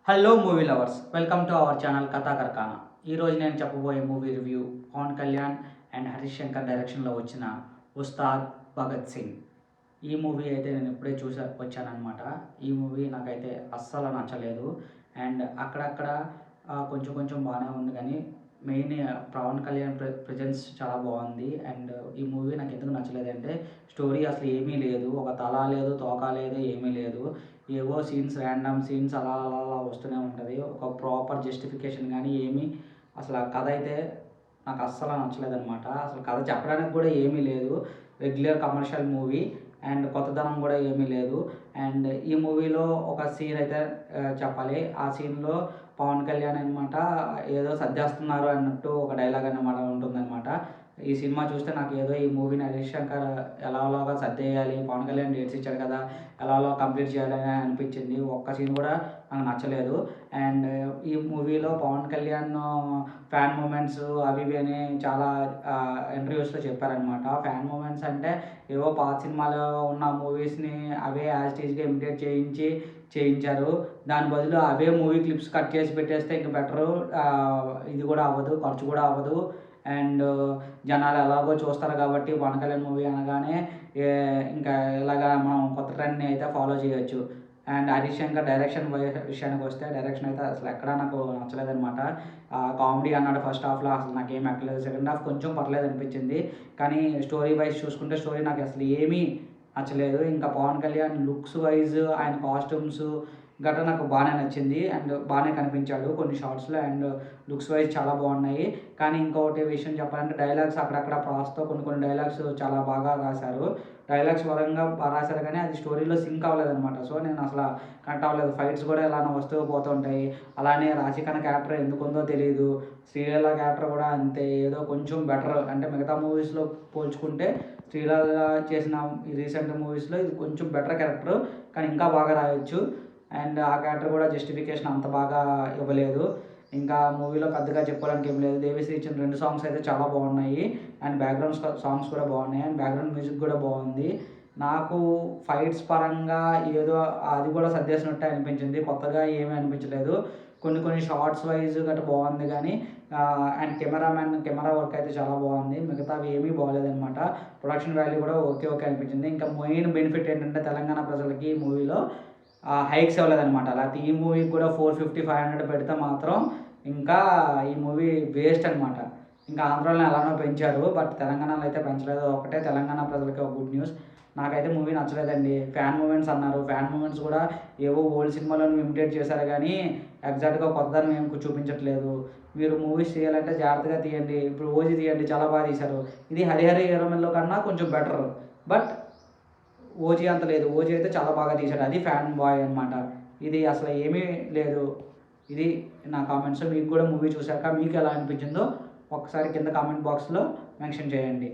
Hello movie lovers, welcome to our channel కథా కర్కాన. ఈరోజు నేను చెప్పబోయే movie review Pawan Kalyan and Harish Shankar డైరెక్షన్లో వచ్చిన ఉస్తాద్ భగత్ సింగ్. ఈ మూవీ అయితే నేను ఇప్పుడే వచ్చానమాట. ఈ మూవీ నాకైతే అస్సలు నచ్చలేదు. అండ్ అక్కడక్కడ కొంచెం కొంచెం బాగానే ఉంది, కానీ మెయిన్ పవన్ కళ్యాణ్ ప్రెజెన్స్ చాలా బాగుంది. అండ్ ఈ మూవీ నాకు ఎందుకు నచ్చలేదంటే, స్టోరీ అసలు ఏమీ లేదు, ఒక తల లేదు, తోక లేదు, ఏమీ లేదు. ఏవో సీన్స్, ర్యాండమ్ సీన్స్ అలా అలా అలా వస్తూనే ఉంటుంది. ఒక ప్రాపర్ జస్టిఫికేషన్ కానీ ఏమీ, అసలు ఆ కథ అయితే నాకు అస్సలు నచ్చలేదన్నమాట. అసలు కథ చెప్పడానికి కూడా ఏమీ లేదు. రెగ్యులర్ కమర్షియల్ మూవీ అండ్ కొత్తదనం కూడా ఏమీ లేదు. అండ్ ఈ మూవీలో ఒక సీన్ అయితే చెప్పాలి. ఆ సీన్లో పవన్ కళ్యాణ్ అనమాట ఏదో సర్దేస్తున్నారు అన్నట్టు ఒక డైలాగ్ అన్నమాట ఉంటుందన్నమాట. ఈ సినిమా చూస్తే నాకు ఏదో ఈ మూవీని హరీష్ శంకర్ ఎలాగోలాగా సర్దేయాలి, పవన్ కళ్యాణ్ డేట్స్ ఇచ్చాడు కదా, ఎలాగో కంప్లీట్ చేయాలని అనిపించింది. ఒక్క సీన్ కూడా నాకు నచ్చలేదు. అండ్ ఈ మూవీలో పవన్ కళ్యాణ్ ఫ్యాన్ మూమెంట్స్ అవి ఇవి అని చాలా ఇంటర్వ్యూస్లో చెప్పారనమాట. ఫ్యాన్ మూమెంట్స్ అంటే ఏవో పాత సినిమాలో ఉన్న మూవీస్ని అవే యాజ్ టీజ్గా ఇమిటేట్ చేయించారు. దాని బదులు అవే మూవీ క్లిప్స్ కట్ చేసి పెట్టేస్తే ఇంకా బెటరు. ఇది కూడా అవ్వదు, ఖర్చు కూడా అవ్వదు. అండ్ జనాలు ఎలాగో చూస్తారు కాబట్టి పవన్ కళ్యాణ్ మూవీ అనగానే ఇంకా ఇలాగా మనం కొత్త ట్రెండ్ని అయితే ఫాలో చేయొచ్చు. అండ్ హరీష్ శంకర్ డైరెక్షన్ విషయానికి వస్తే, డైరెక్షన్ అయితే అసలు ఎక్కడా నాకు నచ్చలేదనమాట. కామెడీ అన్నాడు ఫస్ట్ హాఫ్లో, అసలు నాకు ఏం ఎక్కలేదు. సెకండ్ హాఫ్ కొంచెం పర్లేదు అనిపించింది, కానీ స్టోరీ వైజ్ చూసుకుంటే స్టోరీ నాకు అసలు ఏమీ నచ్చలేదు. ఇంకా పవన్ కళ్యాణ్ లుక్స్ వైజ్, ఆయన కాస్ట్యూమ్స్ గట్రా నాకు బాగానే నచ్చింది. అండ్ బాగానే కనిపించాడు కొన్ని షార్ట్స్లో. అండ్ లుక్స్ వైజ్ చాలా బాగున్నాయి. కానీ ఇంకొకటి విషయం చెప్పాలంటే, డైలాగ్స్ అక్కడక్కడ ప్రాస్తో కొన్ని డైలాగ్స్ చాలా బాగా రాశారు. డైలాగ్స్ పరంగా బాగా రాశారు, కానీ అది స్టోరీలో సింక్ అవ్వలేదన్నమాట. సో నేను అసలు కనెక్ట్ అవ్వలేదు. ఫైట్స్ కూడా ఇలానే వస్తూ పోతుంటాయి. అలానే రాశిఖన్నా క్యారెక్టర్ ఎందుకుందో తెలియదు. శ్రీలీల క్యారెక్టర్ కూడా అంతే, ఏదో కొంచెం బెటర్ అంటే మిగతా మూవీస్లో పోల్చుకుంటే శ్రీలీల చేసిన ఈ రీసెంట్ మూవీస్లో ఇది కొంచెం బెటర్ క్యారెక్టర్, కానీ ఇంకా బాగా రాయొచ్చు. అండ్ ఆ క్యారెక్టర్ కూడా జస్టిఫికేషన్ అంత బాగా ఇవ్వలేదు. ఇంకా మూవీలో పెద్దగా చెప్పుకోవడానికి ఏం లేదు. దేవిశ్రీ ఇచ్చిన 2 సాంగ్స్ అయితే చాలా బాగున్నాయి. అండ్ బ్యాక్గ్రౌండ్ సాంగ్స్ కూడా బాగున్నాయి. అండ్ బ్యాక్గ్రౌండ్ మ్యూజిక్ కూడా బాగుంది. నాకు ఫైట్స్ పరంగా ఏదో అది కూడా సర్దేసినట్టే అనిపించింది, కొత్తగా ఏమీ అనిపించలేదు. కొన్ని షార్ట్స్ వైజ్ గట్రా బాగుంది, కానీ అండ్ కెమెరా వర్క్ అయితే చాలా బాగుంది. మిగతావి ఏమీ బాగోలేదనమాట. ప్రొడక్షన్ వాల్యూ కూడా ఓకే అనిపించింది. ఇంకా మెయిన్ బెనిఫిట్ ఏంటంటే, తెలంగాణ ప్రజలకి ఈ మూవీలో హైక్స్ ఇవ్వలేదనమాట. లేకపోతే ఈ మూవీకి కూడా 450, 500 పెడితే మాత్రం ఇంకా ఈ మూవీ వేస్ట్ అనమాట. ఇంకా ఆంధ్రాలో ఎలానో పెంచారు, బట్ తెలంగాణలో అయితే పెంచలేదు. ఒకటే తెలంగాణ ప్రజలకి ఒక గుడ్ న్యూస్. నాకైతే మూవీ నచ్చలేదండి. ఫ్యాన్ మూమెంట్స్ అన్నారు, ఫ్యాన్ మూమెంట్స్ కూడా ఏవో ఓల్డ్ సినిమాలను ఇమిటేట్ చేశారు, కానీ ఎగ్జాక్ట్గా కొత్తదనం ఏం చూపించట్లేదు. మీరు మూవీస్ చేయాలంటే జాగ్రత్తగా తీయండి. ఇప్పుడు ఓజీ తీయండి, చాలా బాగా తీశారు. ఇది హరిహర వీరమల్లో కన్నా కొంచెం బెటర్, బట్ ఓజీ అంత లేదు. ఓజీ అయితే చాలా బాగా తీశాడు, అది ఫ్యాన్ బాయ్ అనమాట. ఇది అసలు ఏమీ లేదు. ఇది నా కామెంట్స్. మీకు కూడా మూవీ చూశాక మీకు ఎలా అనిపించిందో ఒకసారి కింద కామెంట్ బాక్స్లో మెన్షన్ చేయండి.